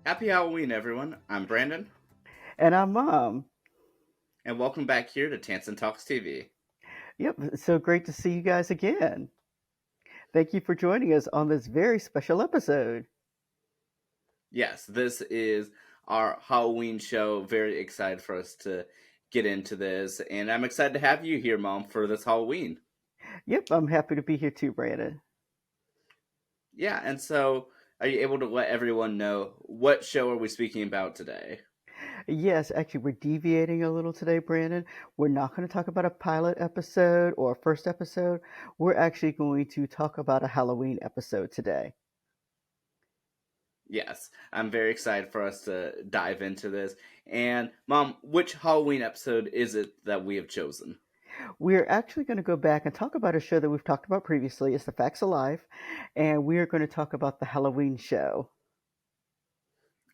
Happy Halloween, everyone. I'm Brandon, And I'm Mom. and welcome back here to Tansson Talks TV. Yep, it's so great to see you guys again. Thank you for joining us on this very special episode. Yes, this is our Halloween show. Very excited for us to get into this, and I'm excited to have you here, Mom, for this Halloween. Yep, I'm happy to be here too, Brandon. Yeah, and so are you able to let everyone know what show are we speaking about today? Yes, actually, we're deviating a little today, Brandon. We're not going to talk about a pilot episode or a first episode. We're actually going to talk about a Halloween episode today. Yes, I'm very excited for us to dive into this. And, Mom, which Halloween episode is it that we have chosen? We're actually going to go back and talk about a show that we've talked about previously. It's The Facts of Life, and we are going to talk about the Halloween show.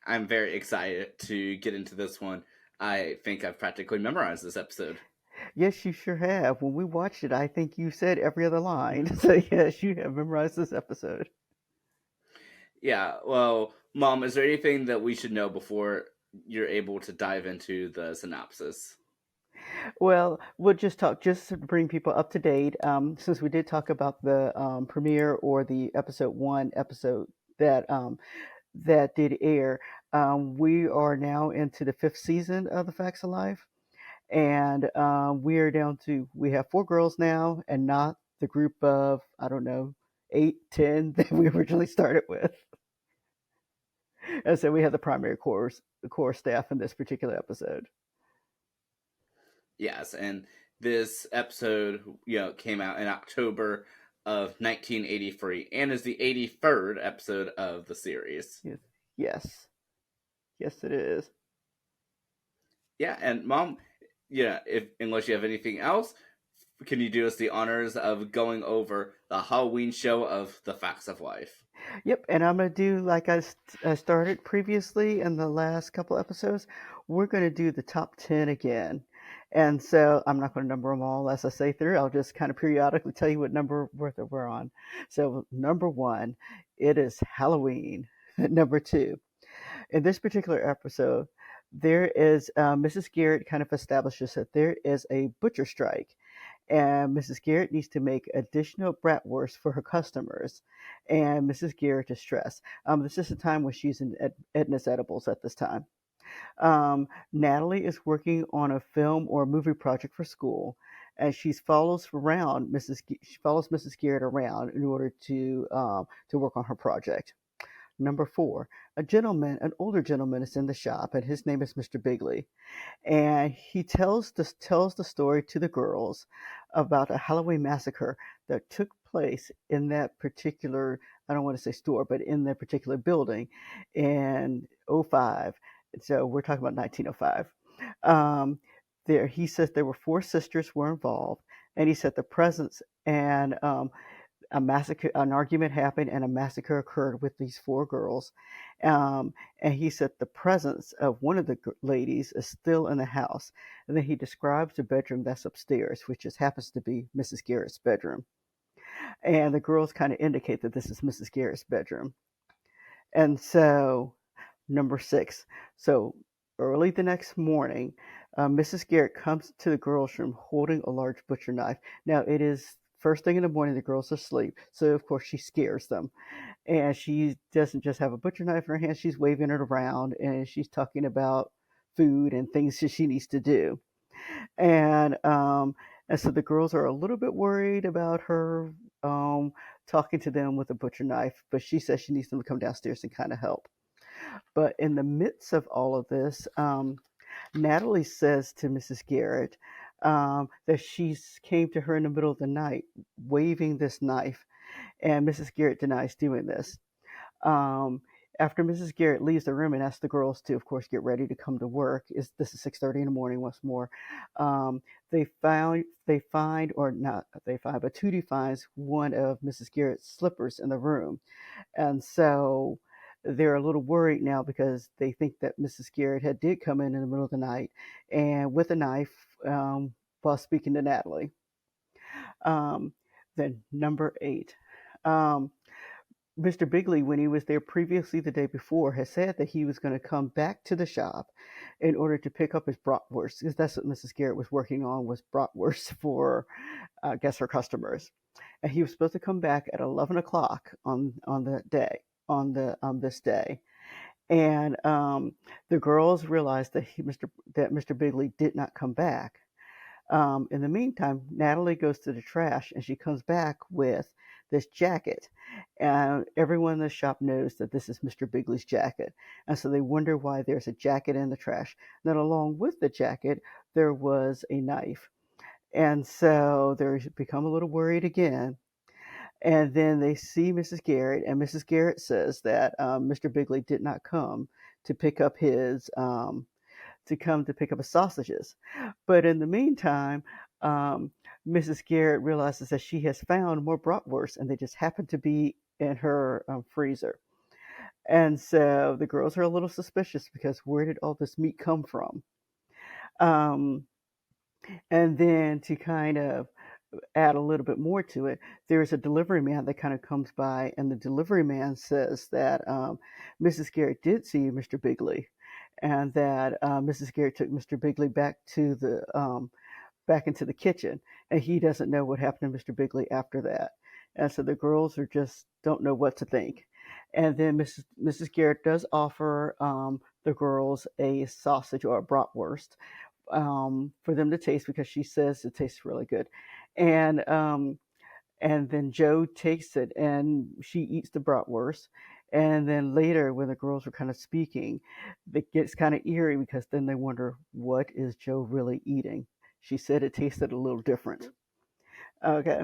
I'm very excited to get into this one. I think I've practically memorized this episode. Yes, you sure have. When we watched it, I think you said every other line. So, yes, you have memorized this episode. Yeah, well, Mom, is there anything that we should know before you're able to dive into the synopsis? Well, we'll just talk, just to bring people up to date, since we did talk about the premiere or the episode one episode that did air. We are now into the fifth season of The Facts of Life. And we are down to, we have four girls now and not the group of, I don't know, 8, 10 that we originally started with. And so we have the core staff in this particular episode. Yes, and this episode, came out in October of 1983 and is the 83rd episode of the series. Yes, yes, yes, it is. Yeah, and Mom, if unless you have anything else, can you do us the honors of going over the Halloween show of The Facts of Life? Yep, and I'm gonna do like I started previously in the last couple episodes. We're gonna do the top 10 again, and so I'm not gonna number them all as I say through. I'll just kind of periodically tell you what number we're on. So number one, it is Halloween. Number two, in this particular episode, there is Mrs. Garrett kind of establishes that there is a butcher strike, and Mrs. Garrett needs to make additional bratwurst for her customers. And Mrs. Garrett is stressed. This is the time when she's in Edna's Edibles at this time. Natalie is working on a film or a movie project for school, and she follows Mrs. Garrett around in order to work on her project. Number four, an older gentleman is in the shop, and his name is Mr. Bigley, and he tells the story to the girls about a Halloween massacre that took place in that particular, I don't want to say store, but in that particular building in '05. So we're talking about 1905. Um, there, he says there were four sisters were involved, and he said the presence and an argument happened and a massacre occurred with these four girls. And he said the presence of one of the ladies is still in the house. And then he describes the bedroom that's upstairs, which just happens to be Mrs. Garrett's bedroom. And the girls kind of indicate that this is Mrs. Garrett's bedroom. And so, number six. So, early the next morning, Mrs. Garrett comes to the girls' room holding a large butcher knife. Now, it is first thing in the morning, the girls are asleep. So, of course, she scares them. And she doesn't just have a butcher knife in her hand, she's waving it around and she's talking about food and things that she needs to do. And and so the girls are a little bit worried about her um, talking to them with a butcher knife, but she says she needs them to come downstairs and kind of help. But in the midst of all of this, Natalie says to Mrs. Garrett that she came to her in the middle of the night waving this knife, and Mrs. Garrett denies doing this. Um, After Mrs. Garrett leaves the room and asks the girls to, of course, get ready to come to work, this is 6:30 in the morning once more. Um, they find or not they find, but Tootie finds one of Mrs. Garrett's slippers in the room, and so they're a little worried now because they think that Mrs. Garrett did come in the middle of the night and with a knife while speaking to Natalie. Um, then number eight. Um, Mr. Bigley, when he was there previously the day before, has said that he was going to come back to the shop in order to pick up his bratwurst, because that's what Mrs. Garrett was working on, was bratwurst for, I guess, her customers. And he was supposed to come back at 11 o'clock on the day on the this day. And the girls realized that Mr. Bigley did not come back. In the meantime, Natalie goes to the trash and she comes back with this jacket. And everyone in the shop knows that this is Mr. Bigley's jacket. And so they wonder why there's a jacket in the trash. Then, along with the jacket, there was a knife. And so they become a little worried again. And then they see Mrs. Garrett, and Mrs. Garrett says that Mr. Bigley did not come to pick up his sausages. But in the meantime, um, Mrs. Garrett realizes that she has found more bratwurst, and they just happen to be in her freezer. And so the girls are a little suspicious because where did all this meat come from? Um, and then to kind of add a little bit more to it, there's a delivery man that kind of comes by, and the delivery man says that Mrs. Garrett did see Mr. Bigley, and that Mrs. Garrett took Mr. Bigley back into the kitchen, and he doesn't know what happened to Mr. Bigley after that. And so the girls are just don't know what to think. And then Mrs. Garrett does offer the girls a sausage or a bratwurst for them to taste because she says it tastes really good. And and then Joe takes it and she eats the bratwurst. And then later, when the girls are kind of speaking, it gets kind of eerie because then they wonder, what is Joe really eating? She said it tasted a little different. Okay.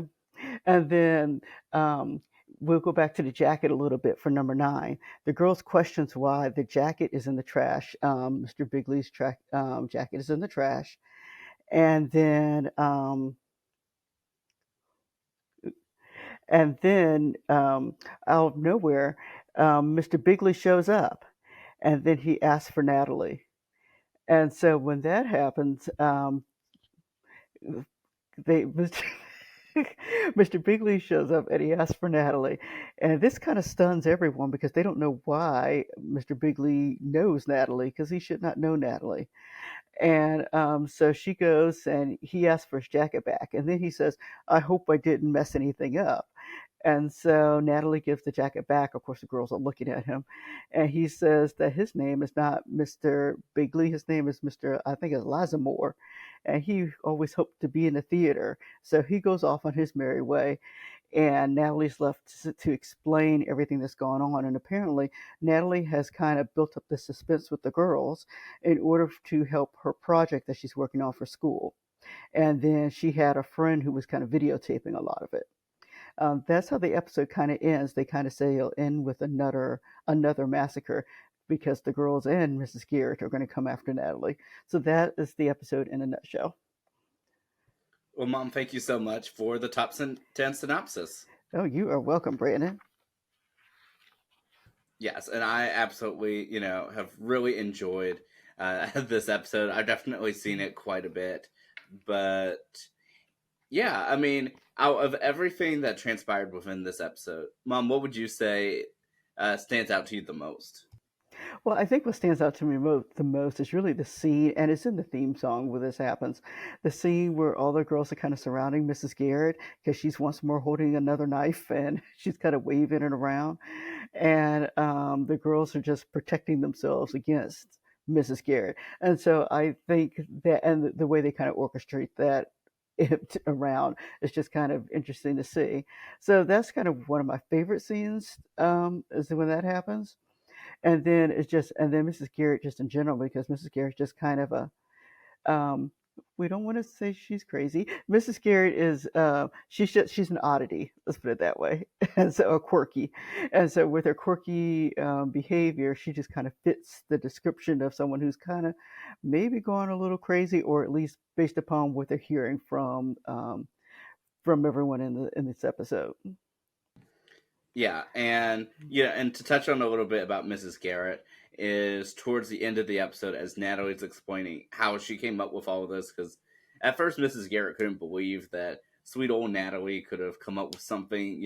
And then we'll go back to the jacket a little bit for number 9. The girls questions why the jacket is in the trash. Mr. Bigley's jacket is in the trash. And then out of nowhere, Mr. Bigley shows up, and then he asks for Natalie. And so when that happens, they Mr. Bigley shows up and he asks for Natalie, and this kind of stuns everyone because they don't know why Mr. Bigley knows Natalie because he should not know Natalie. And so she goes and he asks for his jacket back, and then he says, "I hope I didn't mess anything up." And so Natalie gives the jacket back. Of course, the girls are looking at him. And he says that his name is not Mr. Bigley. His name is Mr. I think it's Lazamore. And he always hoped to be in the theater. So he goes off on his merry way. And Natalie's left to explain everything that's gone on. And apparently, Natalie has kind of built up the suspense with the girls in order to help her project that she's working on for school. And then she had a friend who was kind of videotaping a lot of it. That's how the episode kind of ends. They kind of say it'll end with another massacre because the girls and Mrs. Garrett are going to come after Natalie. So that is the episode in a nutshell. Well, Mom, thank you so much for the top 10 synopsis. Oh, you are welcome, Brandon. Yes, and I absolutely, have really enjoyed this episode. I've definitely seen it quite a bit. But yeah, I mean, out of everything that transpired within this episode, Mom, what would you say stands out to you the most? Well, I think what stands out to me the most is really the scene, and it's in the theme song where this happens. The scene where all the girls are kind of surrounding Mrs. Garrett because she's once more holding another knife and she's kind of waving it around. And the girls are just protecting themselves against Mrs. Garrett. And so I think that, and the way they kind of orchestrate that around is just kind of interesting to see. So that's kind of one of my favorite scenes is when that happens. And then Mrs. Garrett just in general, because Mrs. Garrett's just kind of a, um, we don't want to say she's crazy. Mrs. Garrett is, she's an oddity. Let's put it that way. And so quirky. And so with her quirky behavior, she just kind of fits the description of someone who's kind of maybe gone a little crazy, or at least based upon what they're hearing from everyone in this episode. Yeah, and to touch on a little bit about Mrs. Garrett is towards the end of the episode as Natalie's explaining how she came up with all of this, because at first Mrs. Garrett couldn't believe that sweet old Natalie could have come up with something,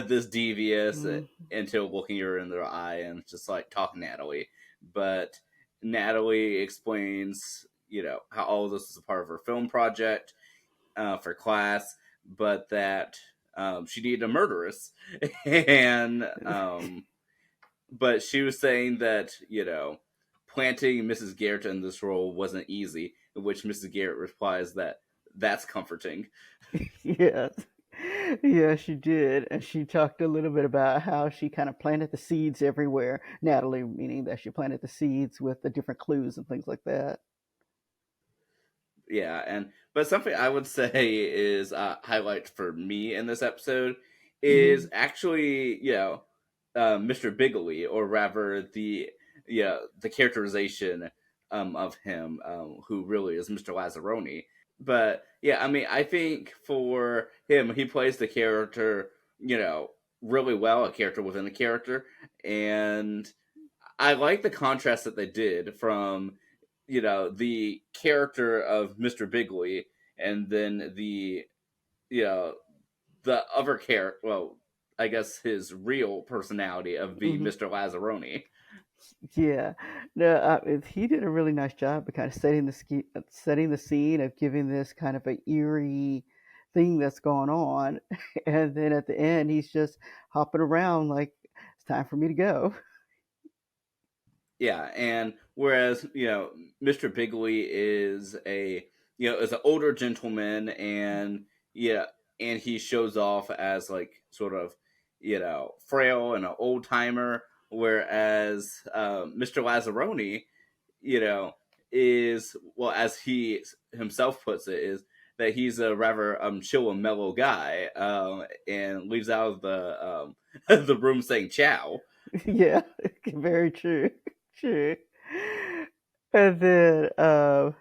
this devious, Mm. until looking her in the eye and just like talk Natalie. But Natalie explains, how all of this was a part of her film project, for class, but that, she needed a murderess. And but she was saying that, planting Mrs. Garrett in this role wasn't easy, in which Mrs. Garrett replies that that's comforting. Yes. Yeah, she did. And she talked a little bit about how she kind of planted the seeds everywhere. Natalie, meaning that she planted the seeds with the different clues and things like that. Yeah, and but something I would say is a highlight for me in this episode is Hmm. actually, Mr. Bigley, or rather the characterization, of him, who really is Mr. Lazzaroni. But yeah, I mean, I think for him, he plays the character, really well, a character within a character, and I like the contrast that they did from, the character of Mr. Bigley, and then you know the other character. Well, I guess his real personality of the Hmm. Mr. Lazzaroni. Yeah, no, he did a really nice job of kind of setting the scene of giving this kind of a eerie thing that's going on, and then at the end he's just hopping around like it's time for me to go. Yeah, and whereas Mr. Bigley is an older gentleman, and yeah, and he shows off as like sort of frail and an old timer, whereas Mr. Lazzaroni, you know is, well, as he himself puts it, is that he's a rather chill and mellow guy, and leaves out of the the room saying ciao. Yeah, very true, true. And then I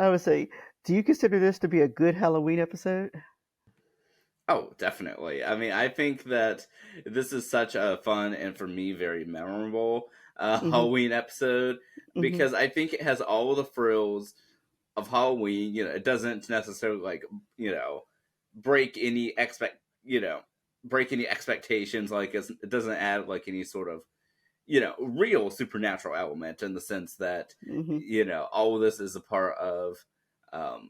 would say, do you consider this to be a good Halloween episode? Oh, definitely. I mean, I think that this is such a fun and for me very memorable Hmm. Halloween episode, Hmm. because I think it has all of the frills of Halloween. It doesn't necessarily like you know break any expect you know break any expectations. Like it doesn't add like any sort of real supernatural element, in the sense that Hmm. all of this is a part of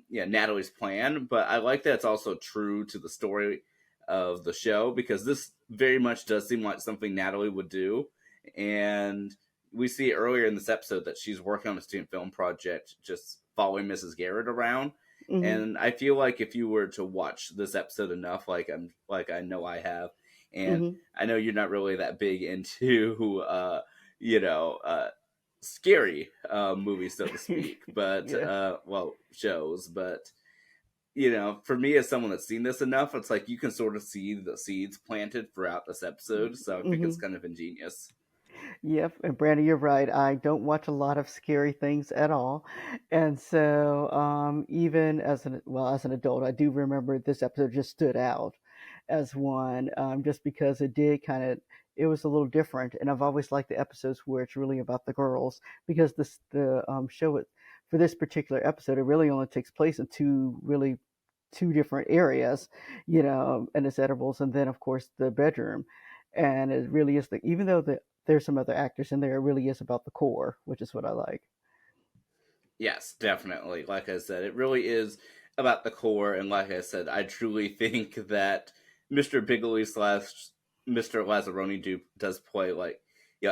Natalie's plan. But I like that it's also true to the story of the show, because this very much does seem like something Natalie would do. And we see earlier in this episode that she's working on a student film project, just following Mrs. Garrett around. Hmm. And I feel like if you were to watch this episode enough, like I know I have, and Hmm. I know you're not really that big into you know scary movies, so to speak, but Yeah. well, shows. But for me, as someone that's seen this enough, it's like you can sort of see the seeds planted throughout this episode, so I think it's Hmm. kind of ingenious. Yep, and Brandy, you're right. I don't watch a lot of scary things at all, and so even as an adult, I do remember this episode just stood out as one, just because it was a little different, and I've always liked the episodes where it's really about the girls, because the show it for this particular episode, it really only takes place in two different areas, and it's edibles, and then of course the bedroom. And it really is even though there's some other actors in there, it really is about the core, which is what I like. Yes, definitely. Like I said, it really is about the core, and like I said, I truly think that Mr. Bigley slash Mr. Lazzaroni does play like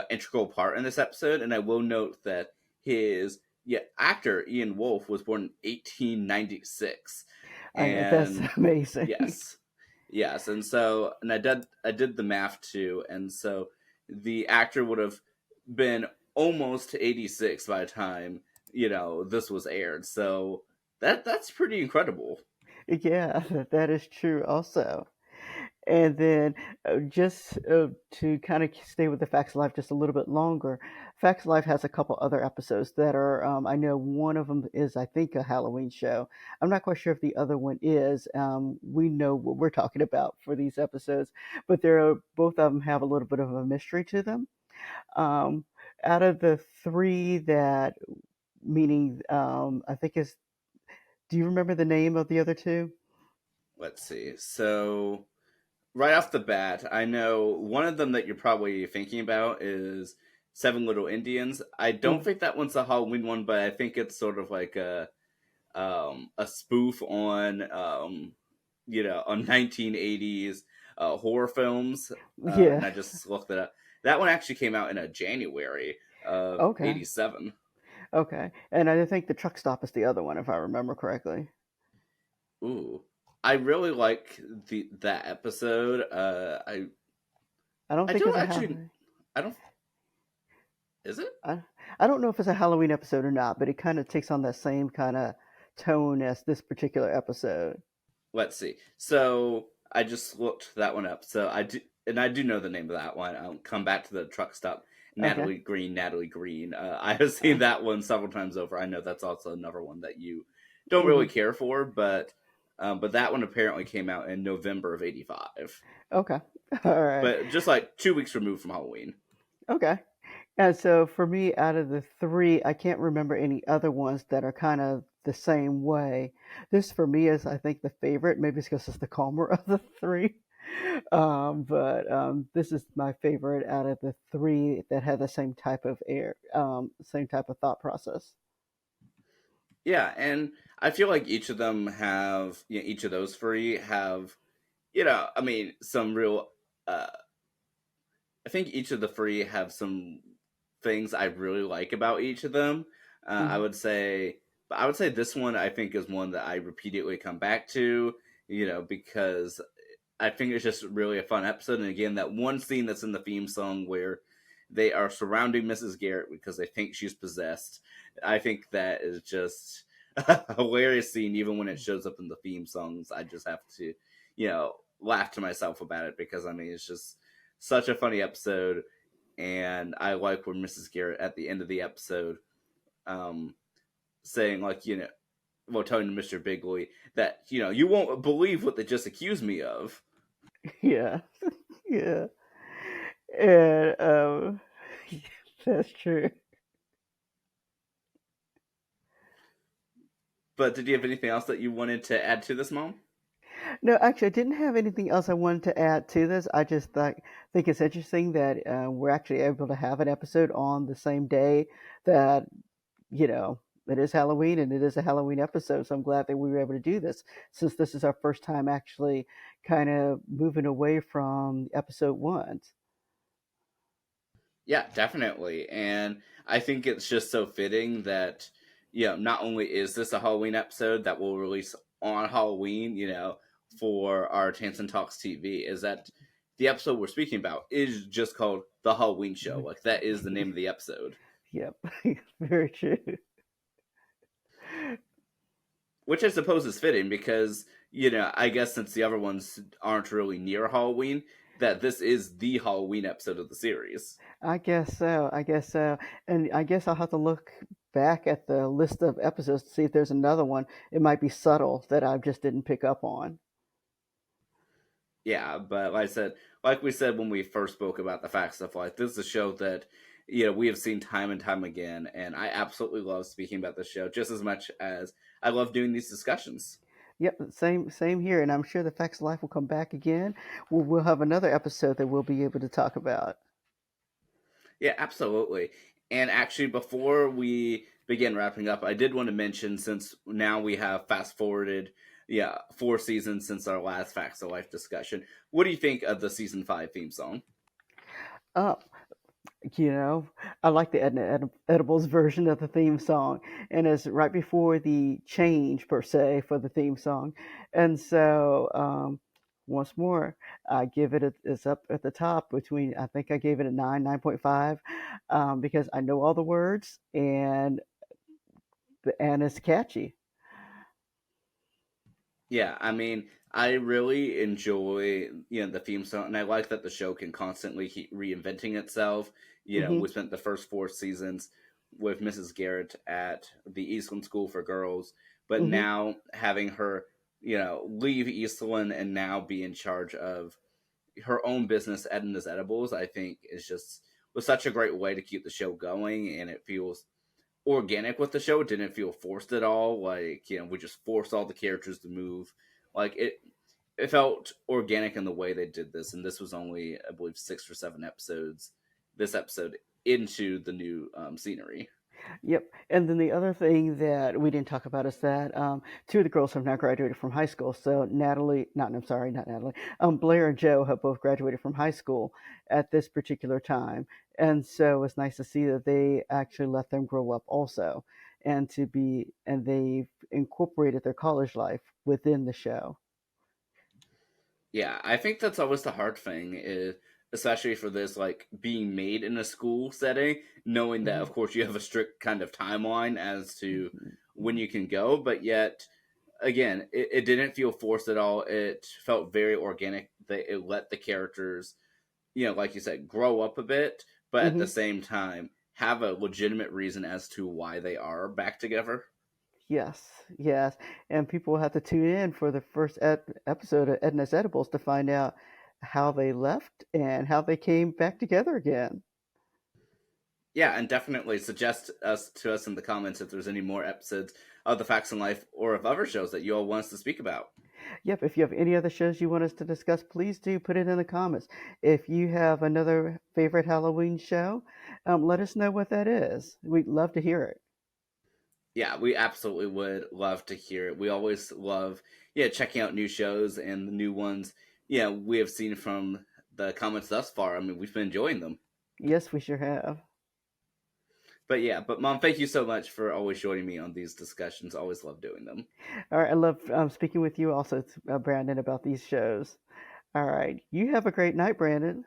integral part in this episode. And I will note that his actor Ian Wolfe was born in 1896, I know that's and amazing. yes, yes, and I did the math too, and so the actor would have been almost 86 by the time this was aired. So that's pretty incredible. Yeah, that is true also. And then just to kind of stay with the Facts of Life just a little bit longer, Facts of Life has a couple other episodes that are, I know one of them is, I think, a Halloween show. I'm not quite sure if the other one is. We know what we're talking about for these episodes, but both of them have a little bit of a mystery to them. Um, Out of the three that, meaning, I think is, do you remember the name of the other two? Let's see. So right off the bat, I know one of them that you're probably thinking about is Seven Little Indians. I don't Mm. think that one's a Halloween one, but I think it's sort of like a spoof on on 1980s horror films. And Yeah. I just looked it up. That one actually came out in a January of Okay. '87. Okay. And I think the truck stop is the other one, if I remember correctly. Ooh, I really like the that episode. I don't I think it's don't a actually. Halloween. I don't. Is it? I don't know if it's a Halloween episode or not, but it kind of takes on that same kind of tone as this particular episode. Let's see. So I just looked that one up. So I do, and I do know the name of that one. I'll come back to the truck stop. Okay. Natalie Green, Natalie Green. I have seen that one several times over. I know that's also another one that you don't Hmm. really care for, but that one apparently came out in November of '85. Okay. All right. But just like 2 weeks removed from Halloween. Okay. And so for me, out of the three, I can't remember any other ones that are kind of the same way. This for me is, I think, the favorite. Maybe it's because it's the calmer of the three. But this is my favorite out of the three that had the same type of same type of thought process. Yeah, and I feel like each of them have, each of those three have, I mean, some real. Uh, I think each of the three have some things I really like about each of them. I Hmm. would say, but I would say this one I think is one that I repeatedly come back to, because I think it's just really a fun episode. And again, that one scene that's in the theme song where they are surrounding Mrs. Garrett because they think she's possessed. I think that is just a hilarious scene, even when it shows up in the theme songs. I just have to, laugh to myself about it because I mean, it's just such a funny episode. And I like where Mrs. Garrett at the end of the episode, um, saying like, well, telling Mr. Bigley that you won't believe what they just accused me of. Yeah. Yeah. And that's true. But did you have anything else that you wanted to add to this, Mom? No, actually, I didn't have anything else I wanted to add to this. I just think it's interesting that we're actually able to have an episode on the same day that, you know, it is Halloween and it is a Halloween episode. So I'm glad that we were able to do this since this is our first time actually kind of moving away from episode ones. Yeah, definitely. And I think it's just so fitting that, not only is this a Halloween episode that we'll release on Halloween, for our Tansson Talks TV, is that the episode we're speaking about is just called The Halloween Show. Like, that is the name of the episode, Yep, very true. which I suppose is fitting because, I guess since the other ones aren't really near Halloween, that this is the Halloween episode of the series. I guess so. I guess so. And I guess I'll have to look back at the list of episodes to see if there's another one. It might be subtle that I just didn't pick up on. Yeah, but like we said when we first spoke about the fact stuff, like this is a show that we have seen time and time again, and I absolutely love speaking about this show just as much as I love doing these discussions. Yep, same here. And I'm sure the Facts of Life will come back again. We'll have another episode that we'll be able to talk about. Yeah, absolutely. And actually, before we begin wrapping up, I did want to mention since now we have fast forwarded, 4 seasons since our last Facts of Life discussion. What do you think of the season 5 theme song? Uh, you know, I like the Edibles version of the theme song, and it's right before the change per se for the theme song, and so once more, I give it it's up at the top between. I think I gave it a 9.5, because I know all the words and it's catchy. Yeah, I mean, I really enjoy the theme song, and I like that the show can constantly keep reinventing itself. Hmm. We spent the first 4 seasons with Mrs. Garrett at the Eastland School for Girls, but Hmm. now having her, leave Eastland and now be in charge of her own business, Edna's Edibles, I think is just was such a great way to keep the show going, and it feels organic with the show. It didn't feel forced at all. Like we just forced all the characters to move. Like it. it felt organic in the way they did this, and this was only, I believe, 6 or 7 episodes. This episode into the new scenery. Yep. And then the other thing that we didn't talk about is that two of the girls have now graduated from high school. So Natalie, not I'm sorry, not Natalie. Blair and Joe have both graduated from high school at this particular time, and so it's nice to see that they actually let them grow up also, and they've incorporated their college life within the show. Yeah, I think that's always the hard thing, is especially for this, like being made in a school setting, knowing that Hmm. of course you have a strict kind of timeline as to Hmm. when you can go, but yet again, it didn't feel forced at all. It felt very organic. That it let the characters, like you said, grow up a bit, but at Hmm. the same time have a legitimate reason as to why they are back together. Yes, yes, and people will have to tune in for the first episode of Edna's Edibles to find out how they left and how they came back together again. Yeah, and definitely suggest us to us in the comments if there's any more episodes of the Facts and Life or of other shows that you all want us to speak about. Yep, if you have any other shows you want us to discuss, please do put it in the comments. If you have another favorite Halloween show, let us know what that is. We'd love to hear it. Yeah, we absolutely would love to hear it. We always love, checking out new shows and the new ones. Yeah, we have seen from the comments thus far. I mean, we've been enjoying them. Yes, we sure have. But yeah, but Mom, thank you so much for always joining me on these discussions. Always love doing them. All right, I love speaking with you also, Brandon, about these shows. All right, you have a great night, Brandon.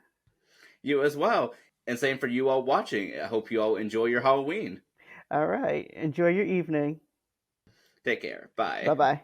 You as well. And same for you all watching. I hope you all enjoy your Halloween. All right, enjoy your evening. Take care. Bye Bye. bye.